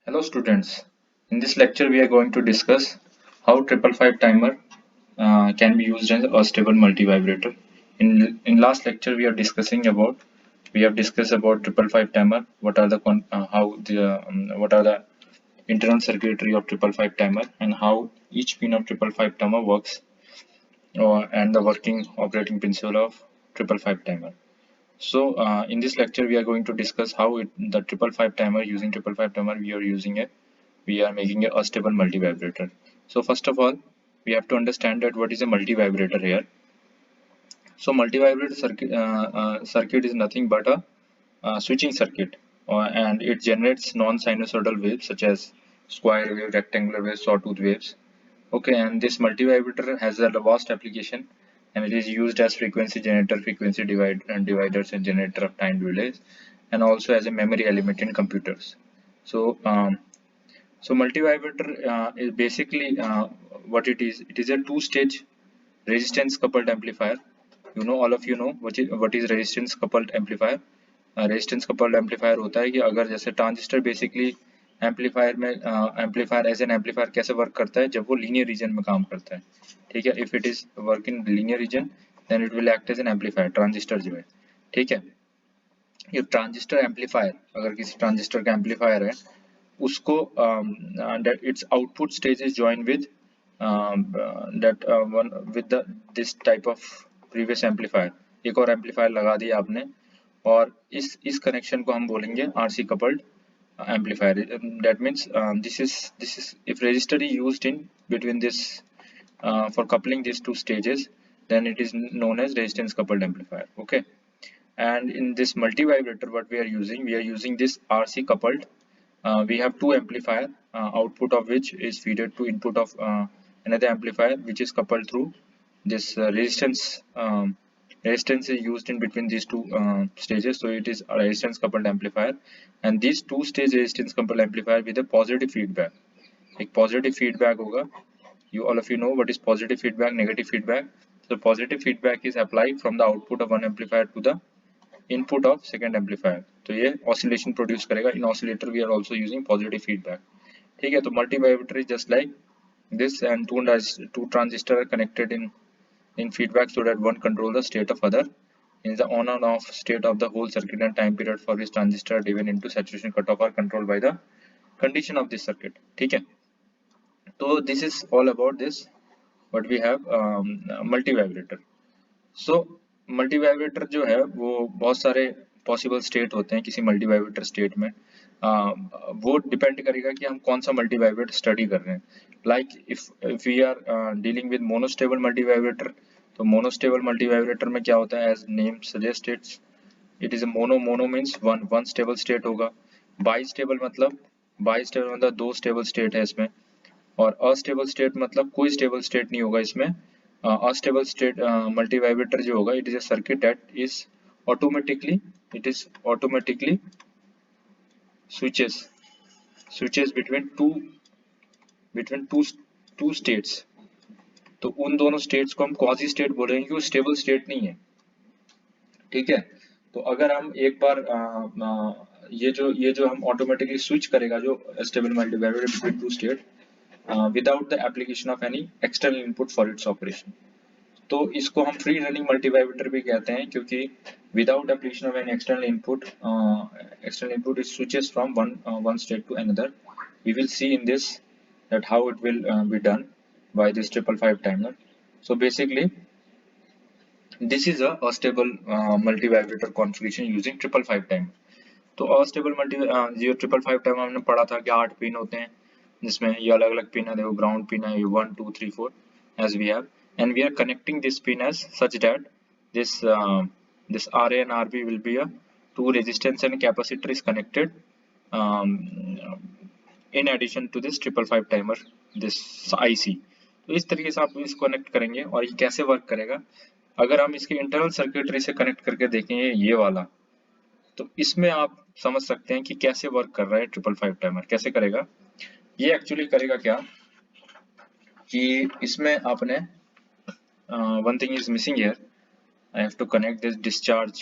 Hello students, in this lecture we are going to discuss how 555 timer can be used as a stable multi-vibrator. In last lecture we have discussed about 555 timer, what are the internal circuitry of 555 timer and how each pin of 555 timer works and the working operating principle of 555 timer. So in this lecture we are going to discuss how the 555 timer using 555 timer we are making a stable multi-vibrator. So first of all, we have to understand that what is a multi-vibrator here. So multi-vibrator circuit is nothing but a switching circuit, and it generates non-sinusoidal waves such as square wave, rectangular waves, sawtooth waves. Okay, and this multi-vibrator has a vast application, and it is used as frequency generator, frequency dividers, and generator of time delays, and also as a memory element in computers. So multivibrator is basically what it is. It is a two-stage resistance coupled amplifier. All of you know what is resistance coupled amplifier. Resistance coupled amplifier होता है कि अगर जैसे transistor basically amplifier as an amplifier कैसे work करता है जब वो लीनियर रीजन में काम करता है. ठीक है, if it is work in linear region then it will act as an amplifier. Transistor जो है, ठीक है, ये ट्रांजिस्टर एम्पलीफायर अगर किसी ट्रांजिस्टर का एम्पलीफायर है उसको that its output stage is joined with that one with the this type of previous amplifier. एक और एम्पलीफायर लगा दिया आपने और इस कनेक्शन को हम बोलेंगे RC coupled amplifier. That means this is if resistor is used in between this for coupling these two stages, then it is known as resistance coupled amplifier. Okay, and in this multi-vibrator what we are using this RC coupled. We have two amplifier, output of which is fed to input of another amplifier which is coupled through this resistance is used in between these two stages, so it is a resistance coupled amplifier. And these two stage resistance coupled amplifier with a positive feedback. एक positive feedback होगा. All of you know what is positive feedback, negative feedback. So positive feedback is applied from the output of one amplifier to the input of second amplifier. तो ये oscillation produce करेगा. In oscillator we are also using positive feedback. ठीक है, तो multi vibrator is just like this, and two transistors are connected in feedback so that one control the state of other in the on and off state of the whole circuit, and time period for which transistor driven into saturation cutoff are controlled by the condition of this circuit. ठीक है, तो this is all about this what we have multi vibrator. So multi vibrator जो है वो बहुत सारे possible state होते हैं किसी मल्टी वाइब्रेटर स्टेट में. वो डिपेंड करेगा कि हम कौन सा मल्टी वाइब्रेटर स्टडी कर रहे हैं. Like if we are dealing with monostable multivibrator, तो मोनोस्टेबल मल्टी वाइब्रेटर में क्या होता है, as name suggest it is mono means one stable state होगा. बाई स्टेबल मतलब दो स्टेबल स्टेट है इसमें. और अस्टेबल स्टेट मतलब कोई स्टेबल स्टेट नहीं होगा इसमें. Unstable state multivibrator जो होगा, it is a circuit that is automatically switches between two states. तो उन दोनों states को हम quasi state बोलेंगे क्योंकि स्टेबल स्टेट नहीं है. ठीक है, तो अगर हम एक बार ये जो हम ऑटोमेटिकली स्विच करेगा जो stable multivibrator between two state without the application of any external input for its operation. तो इसको हम फ्री रनिंग मल्टीवाइब्रेटर भी कहते हैं क्योंकि without application of an external input it switches from one state to another. We will see in this that how it will be done by this 555 timer. So basically this is a stable multi-vibrator configuration using 555 timer. तो astable जो 555 time हमने पढ़ा था कि 8 pin होते हैं जिसमें ये अलग अलग पिन है. देखो ग्राउंड पिन है, ये 1 2 3 4 as we have, and we are connecting this pin as such that this RA and RB will be a two resistance and capacitor is connected in addition to this 555 timer this IC. तो इस तरीके से आप इसको connect करेंगे. और ये कैसे वर्क करेगा, अगर हम इसके इंटरनल सर्किटरी से कनेक्ट करके देखेंगे ये वाला, तो इसमें आप समझ सकते हैं कि कैसे वर्क कर रहा है 555 टाइमर. कैसे करेगा, ये एक्चुअली करेगा क्या कि इसमें आपने one thing is missing here. I have to connect this discharge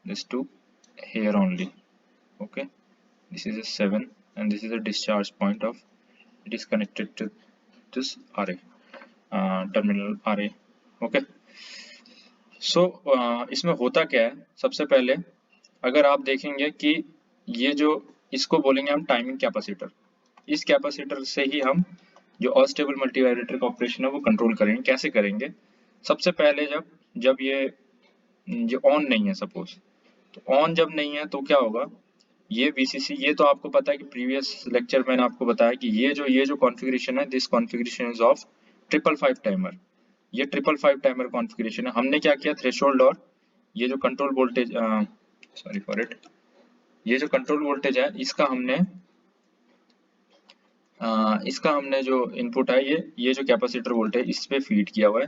this to here only. Okay, this is a 7 and this is a discharge point of, it is connected to this RA, terminal RA. Okay, so इसमें होता क्या है, सबसे पहले अगर आप देखेंगे कि ये जो इसको बोलेंगे हम टाइमिंग कैपेसिटर, इस कैपेसिटर से ही हम जो अस्टेबल मल्टीवाइब्रेटर का ऑपरेशन है वो कंट्रोल करेंगे। कैसे करेंगे, सबसे पहले जब ये ऑन नहीं है सपोज, तो ऑन जब नहीं है तो क्या होगा, ये VCC, ये तो आपको पता है कि प्रीवियस लेक्चर मैंने आपको बताया कि ये जो कॉन्फ़िगरेशन है, this configuration is of 555 timer, ये 555 टाइमर कॉन्फ़िगरेशन है। हमने क्या किया, थ्रेशोल्ड और ये जो control voltage, sorry for it, ये जो कंट्रोल वोल्टेज है इसका हमने जो इनपुट है ये जो कैपेसिटर वोल्टेज इस पे फीड किया हुआ है।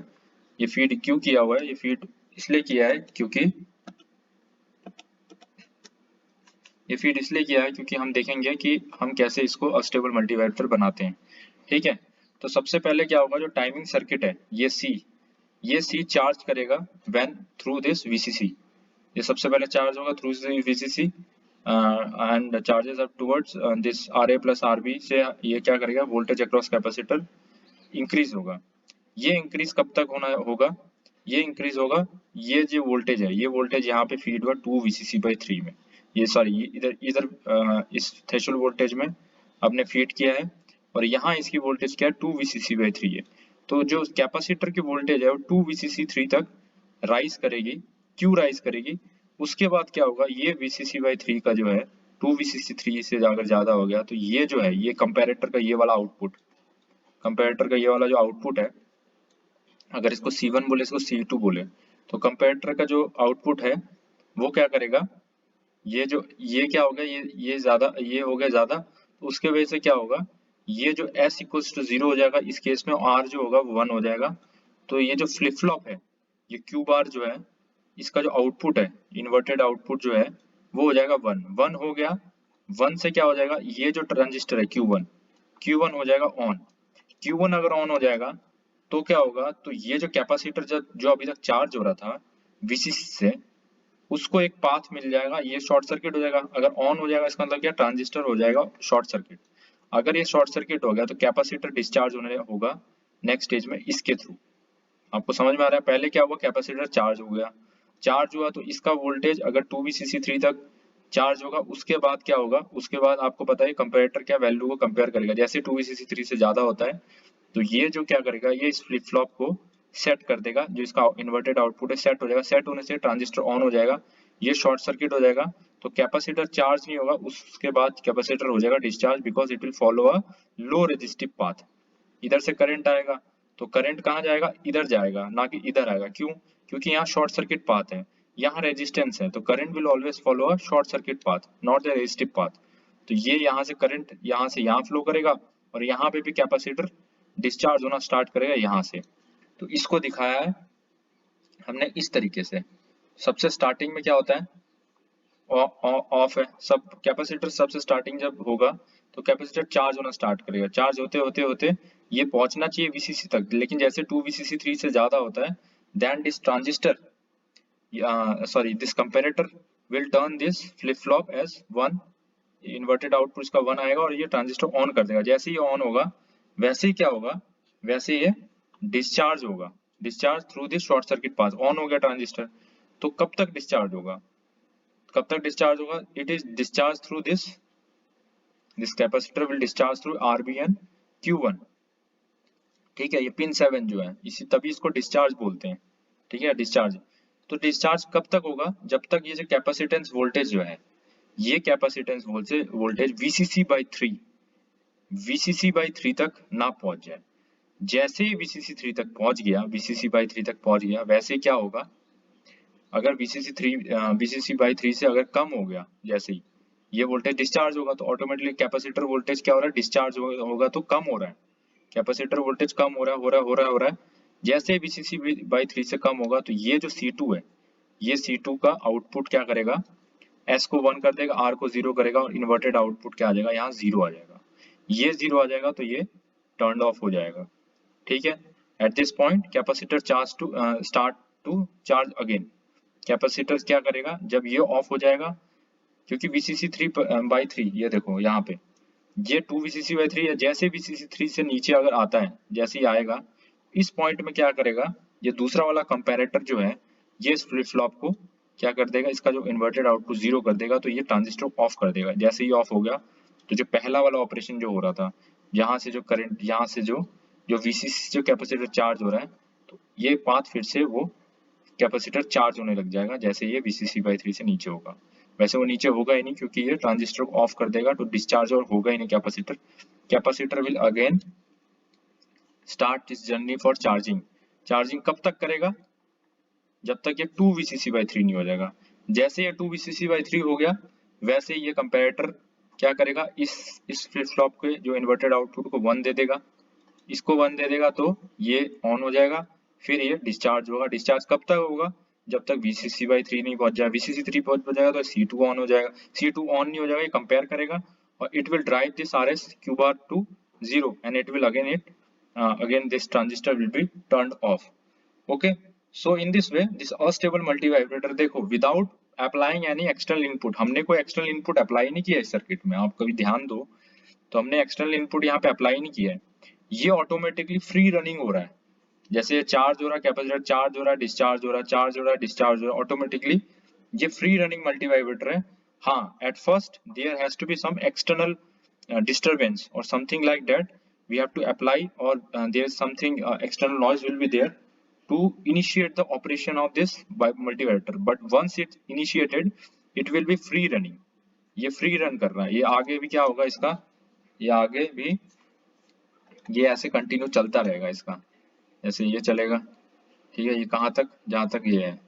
ये फीड क्यों किया हुआ है, ये फीड इसलिए किया है क्योंकि हम देखेंगे कि हम कैसे इसको अस्टेबल मल्टीवाइब्रेटर बनाते हैं। ठीक है, तो सबसे पहले क्या होगा, जो टाइमिंग सर्किट है ये C चार्ज करेगा व्हेन थ्रू दिस VCC, ये सबसे पहले चार्ज होगा through VCC and charges up towards this RA plus RB से ये क्या करेगा, वोल्टेज अक्रॉस कैपेसिटर इंक्रीज होगा। ये इंक्रीज कब तक होगा, ये इंक्रीज होगा, ये जो वोल्टेज है, ये वोल्टेज यहाँ पे फीड हुआ 2VCC/3 में, ये सॉरी इधर इस थ्रेशोल्ड वोल्टेज में आपने फीड किया है, और यहाँ इसकी वोल्टेज क्या है, 2VCC/3 है। तो जो कैपेसिटर की वोल्टेज है वो 2VCC3 तक राइज करेगी। क्यों राइज करेगी, उसके बाद क्या होगा, ये VCC/3 का जो है 2VCC3 से अगर ज्यादा हो गया तो ये जो है, ये कंपैरेटर का ये वाला आउटपुट, कंपैरेटर का ये वाला जो आउटपुट है, अगर इसको C1 बोले, इसको C2 बोले, तो कंपैरेटर का जो आउटपुट है वो क्या करेगा, ये क्या होगा, ये ज्यादा, ये हो गया ज्यादा, तो उसके वजह से क्या होगा, ये जो S इक्वल्स टू 0 हो जाएगा इस केस में, R जो होगा वो 1 हो जाएगा। तो ये जो फ्लिप फ्लॉप है, ये Q बार जो है, इसका जो आउटपुट है, इन्वर्टेड आउटपुट जो है वो हो जाएगा 1 हो गया। 1 से क्या हो जाएगा, ये जो ट्रांजिस्टर है Q1 हो जाएगा ऑन। Q1 अगर ऑन हो जाएगा तो क्या होगा, तो ये जो कैपेसिटर जो अभी तक चार्ज हो रहा था VCC से, उसको एक पाथ मिल जाएगा, ये शॉर्ट सर्किट हो जाएगा। अगर ऑन हो जाएगा इसका मतलब क्या, ट्रांजिस्टर हो जाएगा शॉर्ट सर्किट। अगर ये शॉर्ट सर्किट हो गया तो कैपेसिटर डिस्चार्ज होने होगा नेक्स्ट स्टेज में इसके थ्रू। आपको समझ में आ रहा है, पहले क्या हुआ, कैपेसिटर चार्ज हो गया, चार्ज हुआ तो इसका वोल्टेज अगर 2VCC3 तक चार्ज होगा, उसके बाद क्या होगा, उसके बाद आपको पता है कंपैरेटर क्या वैल्यू को कंपेयर करेगा, जैसे 2VCC3 से ज्यादा होता है तो ये जो क्या करेगा, ये इस फ्लिप फ्लॉप को सेट कर देगा, जो इसका इन्वर्टेड आउटपुट है सेट हो जाएगा। सेट होने से ट्रांजिस्टर ऑन हो जाएगा, ये शॉर्ट सर्किट हो जाएगा, तो कैपेसिटर चार्ज नहीं होगा, उसके बाद कैपेसिटर हो जाएगा discharge, because it will follow a low resistive path. इधर से करंट आएगा तो करंट कहाँ जाएगा, इधर जाएगा, ना कि इधर आएगा। क्यों, क्योंकि यहाँ शॉर्ट सर्किट पाथ है, यहाँ रेजिस्टेंस है, तो current will always follow a short circuit path, not the resistive path. तो ये यहाँ से करंट यहाँ से यहाँ फ्लो करेगा, और यहाँ पे भी कैपेसिटर डिस्चार्ज होना स्टार्ट करेगा यहाँ से। तो इसको दिखाया है हमने इस तरीके से। सबसे स्टार्टिंग में क्या होता है, ऑफ है सब कैपेसिटर, सबसे स्टार्टिंग जब होगा तो कैपेसिटर चार्ज होना स्टार्ट करेगा, चार्ज होते होते होते ये पहुंचना चाहिए VCC तक, लेकिन जैसे 2VCC3 से ज्यादा होता है, then this transistor this comparator will turn this flip flop as 1, inverted output इसका 1 आएगा और ये ट्रांजिस्टर ऑन कर देगा। जैसे ही ऑन होगा वैसे ही क्या होगा, वैसे ये डिस्चार्ज होगा, discharge through this short circuit path. On हो गया ट्रांजिस्टर, तो कब तक डिस्चार्ज होगा, it is discharge through this capacitor will discharge through RB and Q1। ठीक है, ये पिन 7 जो है इसी तभी इसको डिस्चार्ज बोलते हैं। ठीक है, डिस्चार्ज। तो डिस्चार्ज कब तक होगा, जब तक ये जो कैपेसिटेंस वोल्टेज जो है, ये कैपेसिटेंस वोल्टेज VCC/3 तक ना पहुंच जाए। जैसे ही VCC3 तक पहुंच गया, वैसे क्या होगा, अगर VCC/3 से अगर कम हो गया, जैसे ही ये वोल्टेज डिस्चार्ज होगा तो ऑटोमेटिकली कैपेसिटर वोल्टेज क्या हो रहा है, डिस्चार्ज होगा तो कम हो रहा है, कैपेसिटर वोल्टेज कम हो रहा है। जैसे ही VCC/3 से कम होगा तो ये जो C2 है, ये C2 का आउटपुट क्या करेगा, S को 1 कर देगा, R को 0 करेगा, और इन्वर्टेड आउटपुट क्या आ जाएगा, यहाँ 0 आ जाएगा। ये 0 आ जाएगा तो ये टर्न ऑफ हो जाएगा। ठीक है, at this point capacitor start to charge again. Capacitor क्या करेगा, जब ये ऑफ हो जाएगा, क्योंकि VCC3/3 ये देखो यहाँ पे ये 2 VCC/3 है, जैसे VCC3 से नीचे अगर आता है, जैसे ही आएगा इस पॉइंट में क्या करेगा, ये दूसरा वाला कंपैरेटर जो है ये इस फ्लिप फ्लॉप को क्या कर देगा, इसका जो इन्वर्टेड आउटपुट 0 कर देगा, तो ये ट्रांजिस्टर ऑफ कर देगा। जैसे ही ऑफ हो गया तो जो पहला वाला ऑपरेशन जो हो रहा था, यहाँ से जो करंट, यहाँ से जो जो VCC जो कैपेसिटर चार्ज हो रहा है, तो ये पाथ फिर से वो कैपेसिटर चार्ज होने लग जाएगा जैसे ये VCC/3 से नीचे होगा। वैसे वो नीचे होगा ही नहीं क्योंकि ये ट्रांजिस्टर को ऑफ कर देगा, तो डिस्चार्ज और होगा ही नहीं capacitor. Capacitor will again start this journey for charging. Charging कब तक करेगा, जब तक ये 2 VCC/3 नहीं हो जाएगा। जैसे ये 2 VCC/3 हो गया, वैसे ये कंपैरेटर क्या करेगा, इस फ्लिप फ्लॉप के जो इन्वर्टेड आउटपुट को 1 दे देगा, इसको 1 दे देगा तो ये ऑन हो जाएगा, फिर ये डिस्चार्ज होगा। डिस्चार्ज कब तक होगा, जब तक VCC/3 नहीं पहुंच जाए। VCC3 पहुंच जाएगा तो C2 ऑन हो जाएगा। C2 ऑन नहीं हो जाएगा, ये कंपेयर करेगा और it will drive this RS Q bar to 0 and it will again this transistor will be turned off. Okay, so in this way this astable multivibrator, देखो without applying any external input, हमने कोई external input apply नहीं किया इस circuit में, आप कभी ध्यान दो तो हमने एक्सटर्नल इनपुट यहाँ पे अप्लाई नहीं किया है, ये ऑटोमेटिकली फ्री रनिंग हो रहा है। जैसे ये चार्ज हो रहा है, कैपेसिटर चार्ज हो रहा है, डिस्चार्ज हो रहा है, चार्ज हो रहा है, डिस्चार्ज हो रहा है, ऑटोमेटिकली ये फ्री रनिंग मल्टीवाइब्रेटर है। हाँ, at first there has to be some external disturbance or something like that we have to apply, or there is something external noise will be there to initiate the operation of this multivibrator, but once it's initiated it will be free running। ये free run कर रहा है, ये आगे भी क्या होगा इसका, ये आगे भी ये ऐसे कंटिन्यू चलता रहेगा इसका, जैसे ये चलेगा, ठीक है, ये कहाँ तक, जहाँ तक ये है,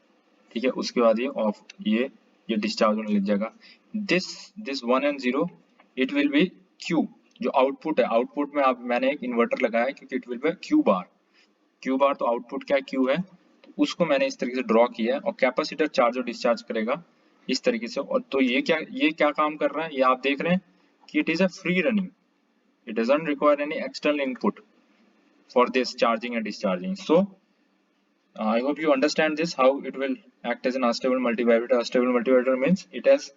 ठीक है, उसके बाद ये ऑफ, ये डिस्चार्ज होने लग जाएगा। This 1 and 0 it will be Q, जो आउटपुट है, आउटपुट में आप मैंने एक इन्वर्टर लगाया है क्योंकि it will be Q bar. Q बार तो आउटपुट क्या Q है, तो उसको मैंने इस तरीके से ड्रॉ किया है, और कैपेसिटर चार्ज और डिस्चार्ज करेगा इस तरीके से। और तो ये क्या काम कर रहा है, ये आप देख रहे हैं कि it is a free running, it doesn't require any external input for this charging and discharging. So I hope you understand this, how it will act as an unstable multivibrator. Unstable multivibrator means it has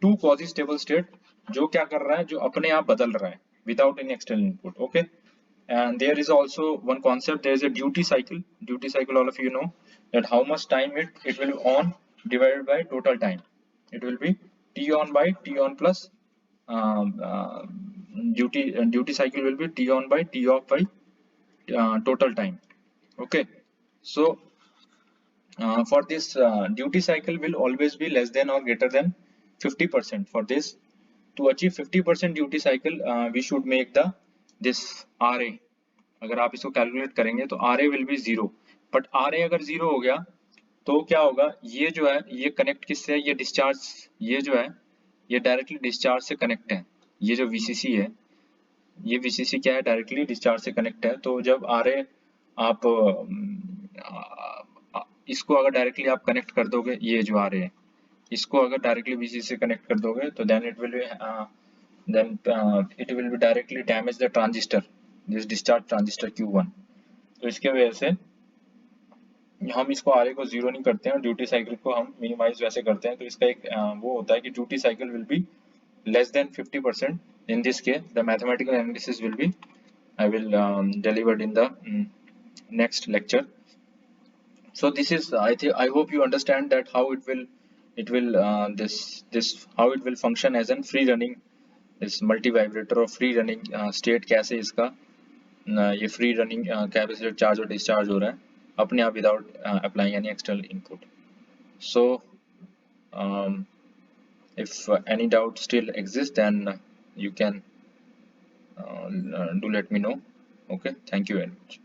two quasi stable state जो क्या कर रहा है, जो अपने आप बदल रहा है without any external input. Okay, and there is also one concept, there is a duty cycle. Duty cycle, all of you know that how much time it will be on divided by total time. It will be T on by T on plus duty cycle will be T on by T off by total time. Okay, so for this duty cycle will always be less than or greater than 50%. For this, to achieve 50% duty cycle we should make the this RA, अगर आप इसको calculate करेंगे तो RA will be 0, but RA अगर 0 हो गया तो क्या होगा, ये जो है ये कनेक्ट किससे है, ये डिस्चार्ज, ये जो है ये डायरेक्टली डिस्चार्ज से कनेक्ट है। ये जो VCC है, ये VCC क्या है, डायरेक्टली डिस्चार्ज से कनेक्ट है। तो जब RA आप इसको अगर डायरेक्टली आप कनेक्ट कर दोगे, ये जो RA है इसको अगर डायरेक्टली VCC से कनेक्ट कर दोगे तो then it will be directly damage the transistor, this discharge transistor Q1। तो इसके वजह से हम इसको RA को 0 नहीं करते हैं और ड्यूटी साइकिल को हम मिनिमाइज वैसे करते हैं। तो इसका एक वो होता है कि duty cycle will be less than 50%। in this case the mathematical analysis will be I will delivered in the next lecture। so this is I hope you understand that how it will this how it will function as an free running this multi vibrator और free running state कैसे इसका ये free running capacitor charge और discharge हो रहा है अपने आप without applying any external input। so if any doubt still exists then you can do let me know। okay, thank you very much।